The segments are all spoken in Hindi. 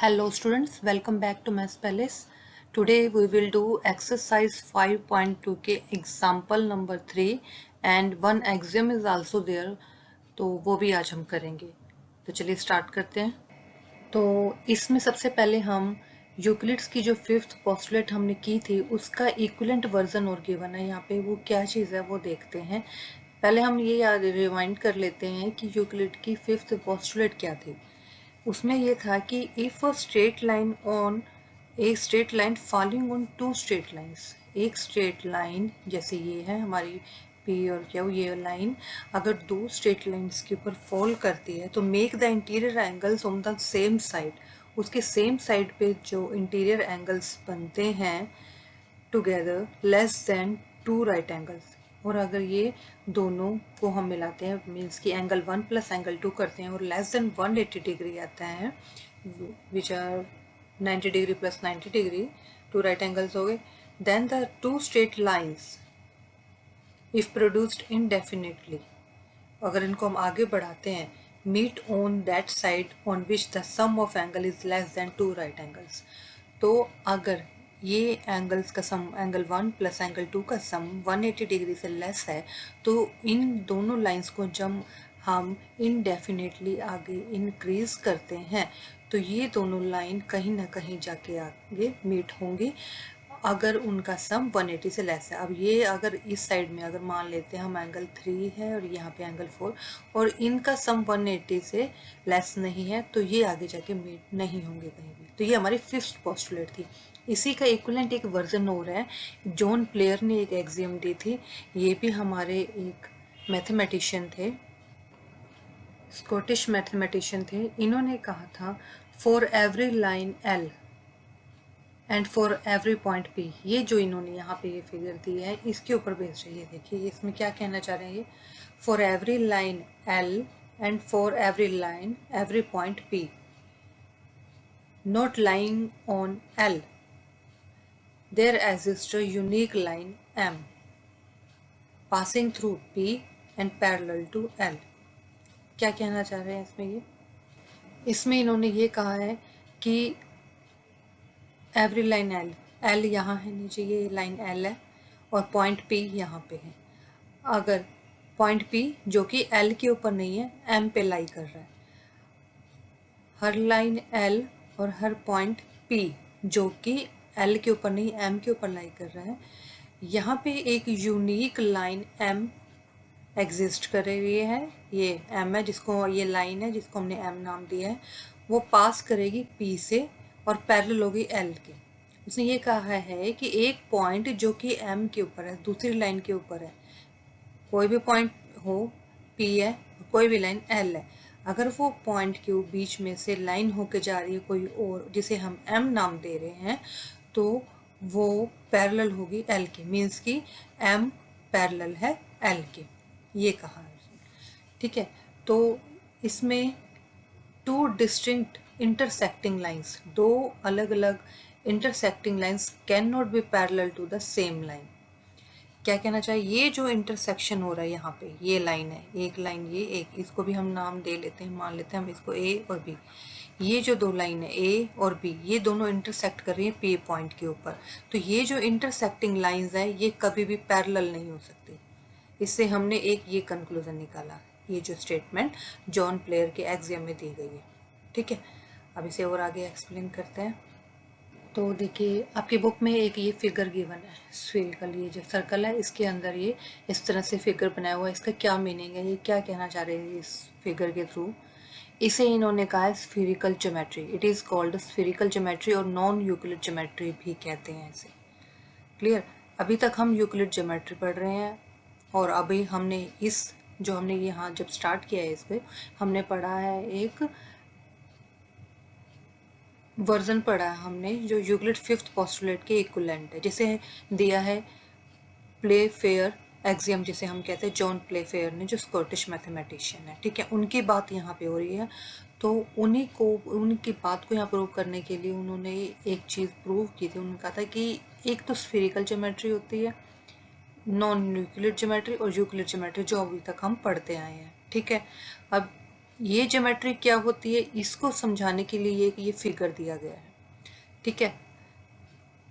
Hello students, welcome back to Maths Palace. Today we will do exercise 5.2 के example number 3 and one axiom is also there, तो वो भी आज हम करेंगे। तो चलिए स्टार्ट करते हैं। तो इसमें सबसे पहले हम यूक्लिड्स की जो फिफ्थ पोस्टुलेट हमने की थी उसका इक्विवेलेंट वर्जन और गिवन है यहाँ पे, वो क्या चीज़ है वो देखते हैं। पहले हम ये याद रिवाइंड कर लेते हैं कि यूक्लिड की फिफ्थ पोस्टुलेट क्या थी। उसमें ये था कि if a straight line on a straight line following on two straight lines, एक स्ट्रेट लाइन जैसे ये है हमारी पी और क्या ये लाइन अगर दो स्ट्रेट लाइंस के ऊपर फॉल करती है तो make the interior angles on the same side, उसके सेम साइड पे जो इंटीरियर एंगल्स बनते हैं together less than two right angles. और अगर ये दोनों को हम मिलाते हैं मीन्स कि एंगल 1 प्लस एंगल 2 करते हैं और लेस देन 180 डिग्री आता है which are 90 degree plus 90 degree, two right angles हो गए, then the two straight lines if produced indefinitely, अगर इनको हम आगे बढ़ाते हैं, meet on that side on which the sum of angle is less than two right angles. तो अगर ये एंगल्स का सम एंगल 1 प्लस एंगल 2 का सम 180 डिग्री से लेस है तो इन दोनों लाइंस को जब हम इनडेफिनेटली आगे इंक्रीज करते हैं तो ये दोनों लाइन कहीं ना कहीं जाके आगे मीट होंगी अगर उनका सम 180 से लेस है। अब ये अगर इस साइड में अगर मान लेते हैं हम एंगल 3 है और यहाँ पे एंगल 4 और इनका सम 180 से लेस नहीं है तो ये आगे जाके मीट नहीं होंगे कहीं भी। तो ये हमारी फिफ्थ पोस्टुलेट थी। इसी का इक्विवेलेंट एक वर्जन हो रहा है, जॉन प्लेयर ने एक एक्सियम दी थी, ये भी हमारे एक मैथमेटिशियन थे, स्कॉटिश मैथमेटिशियन थे। इन्होंने कहा था for every line L and for every point P, ये जो इन्होंने यहाँ पे ये फिगर दी है इसके ऊपर बेस्ड है। ये देखिए इसमें क्या कहना चाह रहे हैं, ये for every line L and for every line every point P not lying on L there exist a unique line M passing through P and parallel to L. क्या कहना चाह रहे हैं इसमें, इसमें इन्होंने ये कहा है कि एवरी लाइन एल, एल यहाँ है नीचे, ये लाइन एल है और पॉइंट पी यहाँ पे है। अगर पॉइंट पी जो कि एल के ऊपर नहीं है एम पे लाई कर रहा है, हर लाइन एल और हर पॉइंट पी जो कि एल के ऊपर नहीं एम के ऊपर लाई कर रहा है, यहाँ पे एक यूनिक लाइन एम एग्जिस्ट कर रही है। ये एम है जिसको, ये लाइन है जिसको हमने एम नाम दिया है, वो पास करेगी पी से और पैरेलल होगी एल के। उसने ये कहा है कि एक पॉइंट जो कि एम के ऊपर है दूसरी लाइन के ऊपर है, कोई भी पॉइंट हो पी है कोई भी लाइन एल है, अगर वो पॉइंट के बीच में से लाइन होके जा रही है कोई और जिसे हम एम नाम दे रहे हैं तो वो पैरेलल होगी एल के, मीन्स कि एम पैरेलल है एल के, ये कहा है। ठीक है, तो इसमें टू डिस्टिंक्ट इंटरसेक्टिंग लाइंस, दो अलग अलग intersecting lines can not be parallel to the same line. क्या कहना चाहिए, ये जो इंटरसेक्शन हो रहा है यहाँ पे, ये लाइन है, एक लाइन ये एक, इसको भी हम नाम दे लेते हैं, मान लेते हैं हम इसको ए और बी। ये जो दो लाइन है ए और बी ये दोनों इंटरसेक्ट कर रही है पी पॉइंट के ऊपर, तो ये जो इंटरसेक्टिंग लाइंस है ये कभी भी पैरेलल नहीं हो सकती। इससे हमने एक ये कंक्लूजन निकाला, ये जो स्टेटमेंट जॉन प्लेयर के एग्जाम में दी गई है। ठीक है, अब इसे और आगे एक्सप्लेन करते हैं। तो देखिए आपकी बुक में एक ये फिगर गिवन है स्फेरिकल, ये जो सर्कल है इसके अंदर ये इस तरह से फिगर बनाया हुआ है, इसका क्या मीनिंग है, ये क्या कहना चाह रहे हैं इस फिगर के थ्रू। इसे इन्होंने कहा है spherical geometry, it is called spherical geometry और नॉन यूक्लिड ज्योमेट्री भी कहते हैं इसे। क्लियर, अभी तक हम यूक्लिड ज्योमेट्री पढ़ रहे हैं और अभी हमने इस जो हमने यहाँ जब स्टार्ट किया है इसको हमने पढ़ा है एक वर्जन पढ़ा है हमने जो यूक्लिड फिफ्थ पोस्टुलेट के इक्विवेलेंट है, जिसे दिया है प्ले फेयर एक्सियम, जिसे हम कहते हैं जॉन प्ले फेयर ने, जो स्कॉटिश मैथमेटिशियन है। ठीक है, उनकी बात यहाँ पे हो रही है, तो उन्हीं को उनकी बात को यहाँ प्रूव करने के लिए उन्होंने एक चीज़ प्रूव की थी। उन्होंने कहा था कि एक तो स्फेरिकल ज्योमेट्री होती है, नॉन यूक्लिड ज्योमेट्री और यूक्लिड ज्योमेट्री जो अभी तक हम पढ़ते आए हैं। ठीक है, अब ये ज्योमेट्री क्या होती है इसको समझाने के लिए ये फिगर दिया गया है, ठीक है।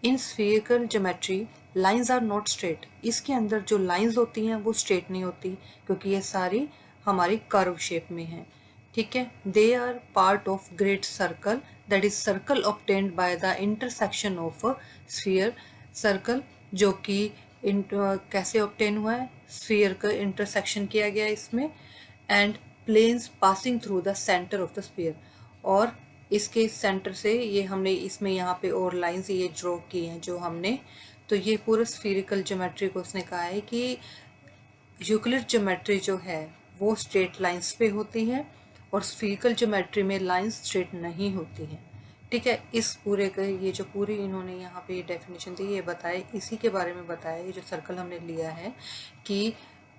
In spherical geometry lines are not straight, इसके अंदर जो लाइंस होती हैं वो स्ट्रेट नहीं होती क्योंकि ये सारी हमारी कर्व शेप में है, ठीक है। They are part of great circle, that is circle obtained by the intersection of sphere. Circle जो कि कैसे ऑब्टेन हुआ है, स्फीयर का इंटरसेक्शन किया गया इसमें, and planes passing through the centre of the sphere, और इसके सेंटर से ये हमने इसमें यहाँ पे और लाइंस ये ड्रॉ की हैं जो हमने, तो ये पूरा स्फीरिकल ज्योमेट्री को उसने कहा है कि यूक्लिड ज्योमेट्री जो है वो स्ट्रेट लाइंस पे होती है और स्फीरिकल ज्योमेट्री में लाइंस स्ट्रेट नहीं होती हैं, ठीक है। इस पूरे का ये जो पूरी इन्होंने यहाँ पे डेफिनेशन दी ये बताया, इसी के बारे में बताया, ये जो सर्कल हमने लिया है कि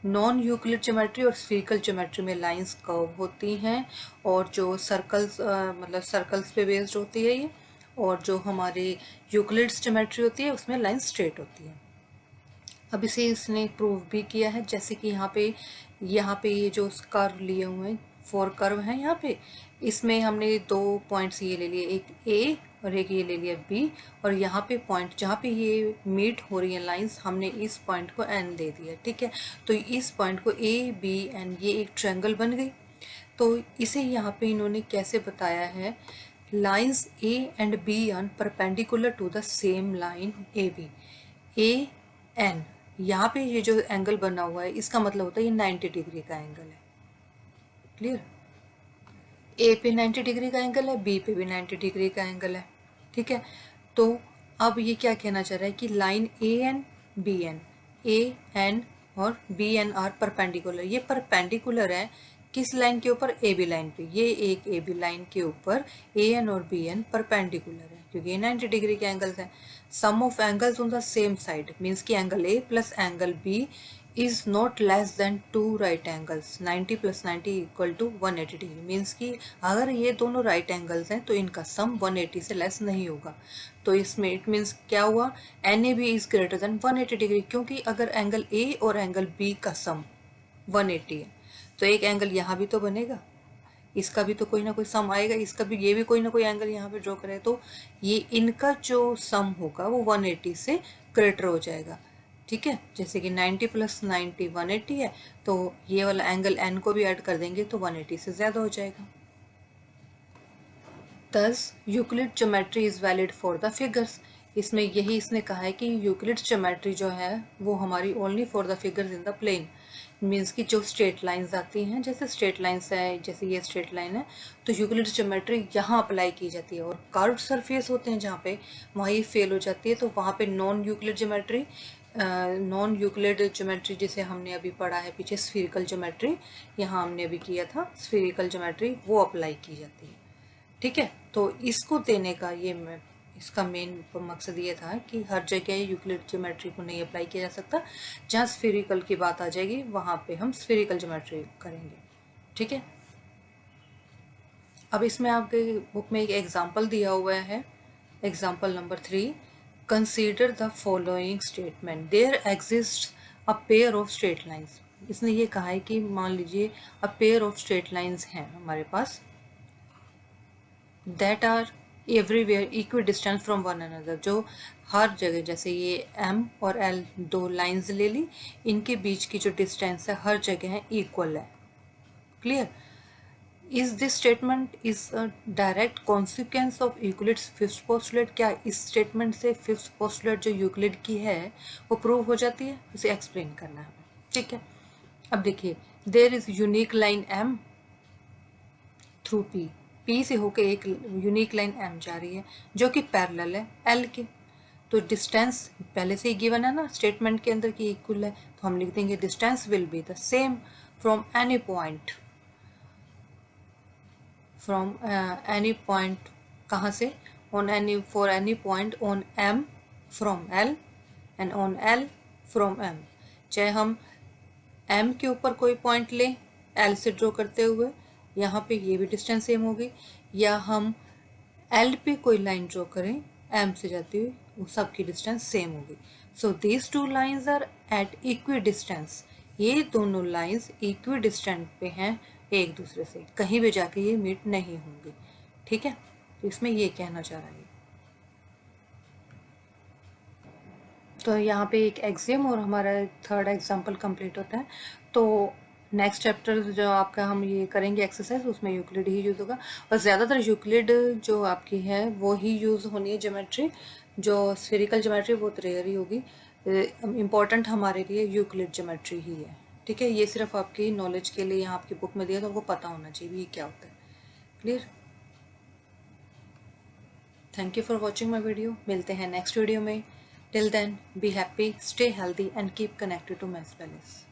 नॉन यूक्लिड ज्योमेट्री और स्फीरिकल ज्योमेट्री में लाइंस कर्व होती हैं, और जो सर्कल्स मतलब सर्कल्स पे बेस्ड होती है ये, और जो हमारे यूक्लिड्स ज्योमेट्री होती है उसमें लाइंस स्ट्रेट होती है। अब इसे इसने प्रूव भी किया है, जैसे कि यहाँ पे ये जो कर्व लिए हुए हैं 4 कर्व हैं यहाँ पे, इसमें हमने 2 पॉइंट्स ये ले लिए, एक ए और एक ये ले लिया बी, और यहाँ पे पॉइंट जहाँ पे ये मीट हो रही हैं लाइंस हमने इस पॉइंट को एन दे दिया, ठीक है। तो इस पॉइंट को ए बी एन ये एक ट्रायंगल बन गई। तो इसे यहाँ पे इन्होंने कैसे बताया है, lines A and B are perpendicular to the same line A B. A N यहाँ पे ये जो एंगल बना हुआ है इसका मतलब होता है ये 90 डिग्री का एंगल है, क्लियर। ए पे 90 डिग्री का एंगल है, बी पे भी 90 डिग्री का एंगल है, ठीक है। तो अब ये क्या कहना चाह रहा है कि लाइन ए एन और बी एन आर परपेंडिकुलर, ये परपेंडिकुलर है किस लाइन के ऊपर, ए बी लाइन पे। ये एक ए बी लाइन के ऊपर ए एन और बी एन परपेंडिकुलर है क्योंकि ये 90 डिग्री के एंगल्स हैं। Sum of angles on the same side means कि angle A plus angle B is not less than 2 right angles, 90 + 90 equal to 180 degree, means कि अगर ये दोनों राइट एंगल्स हैं तो इनका सम 180 से लेस नहीं होगा। तो इसमें इट मीन्स क्या हुआ, N A B is greater than 180 degree, क्योंकि अगर एंगल ए और एंगल बी का सम 180 है तो एक एंगल यहाँ भी तो बनेगा, इसका भी तो कोई ना कोई सम आएगा, इसका भी, ये भी कोई ना कोई एंगल यहाँ पे ड्रॉ करे, तो ये इनका जो सम होगा वो 180 से ग्रेटर हो जाएगा, ठीक है। जैसे कि 90 + 90 180 है, तो ये वाला एंगल एन को भी ऐड कर देंगे तो 180 से ज़्यादा हो जाएगा। Thus Euclid geometry is valid for the figures, इसमें यही इसने कहा है कि यूक्लिड ज्योमेट्री जो है वो हमारी only for the figures in the plane, means कि जो स्ट्रेट लाइंस आती हैं, जैसे स्ट्रेट लाइंस है, जैसे ये स्ट्रेट लाइन है तो यूक्लिड ज्योमेट्री यहाँ अप्लाई की जाती है, और कर्व्ड सरफेस होते हैं जहाँ पे वहाँ ये फेल हो जाती है, तो वहाँ पे नॉन यूक्लिड ज्योमेट्री जिसे हमने अभी पढ़ा है पीछे स्फीरिकल ज्योमेट्री, यहाँ हमने अभी किया था स्फीरिकल ज्योमेट्री, वो अप्लाई की जाती है, ठीक है। तो इसको देने का ये इसका मेन मकसद ये था कि हर जगह यूक्लिड ज्योमेट्री को नहीं अप्लाई किया जा सकता, जहाँ स्फीरिकल की बात आ जाएगी वहाँ पे हम स्फीरिकल ज्योमेट्री करेंगे, ठीक है। अब इसमें आपके बुक में एक एग्जांपल दिया हुआ है, example number 3, consider the following statement, there exist a pair of straight lines. इसने ये कहा है कि मान लीजिए a pair of straight lines हैं हमारे पास, that are everywhere equidistant from one another, जो हर जगह, जैसे ये एम और एल 2 लाइंस ले ली, इनके बीच की जो डिस्टेंस है हर जगह है इक्वल है, clear. Is this statement is a direct consequence of Euclid's fifth postulate, क्या इस स्टेटमेंट से फिफ्थ पोस्टुलेट जो यूक्लिड की है वो प्रूव हो जाती है, उसे एक्सप्लेन करना है, ठीक है। अब देखिए, there is unique line M through P से होकर एक यूनिक लाइन एम जा रही है जो कि पैरेलल है एल के, तो डिस्टेंस पहले से ही गिवन है ना स्टेटमेंट के अंदर कि इक्वल है, तो हम लिख देंगे distance will be the same from any point, कहाँ से, on any, for any point on M from L and on L from M, चाहे हम एम के ऊपर कोई पॉइंट लें एल से ड्रॉ करते हुए, यहाँ पे ये भी डिस्टेंस सेम होगी, या हम एल पे कोई लाइन ड्रॉ करें एम से जाती हुई, वो सबकी डिस्टेंस सेम होगी। So these 2 lines are at equidistance, ये दोनों लाइंस इक्वी डिस्टेंस पे हैं एक दूसरे से, कहीं भी जाके ये मीट नहीं होंगे। ठीक है, तो इसमें ये कहना चाह रहा है। तो यहाँ पे एक एक्सियम और हमारा थर्ड एग्जाम्पल कंप्लीट होता है। तो नेक्स्ट चैप्टर जो आपका हम ये करेंगे एक्सरसाइज, उसमें यूक्लिड ही यूज़ होगा, और ज़्यादातर यूक्लिड जो आपकी है वो ही यूज़ होनी है। ज्योमेट्री जो स्फेरिकल ज्योमेट्री बहुत रेयर ही होगी, इम्पॉर्टेंट हमारे लिए यूक्लिड ज्योमेट्री ही है। ठीक है, ये सिर्फ आपकी नॉलेज के लिए यहाँ आपकी बुक में दिया, तो आपको पता होना चाहिए ये क्या होता है। Clear? Thank you for watching my video. मिलते हैं नेक्स्ट वीडियो में। Till then be happy, stay healthy and keep connected to Maths palace.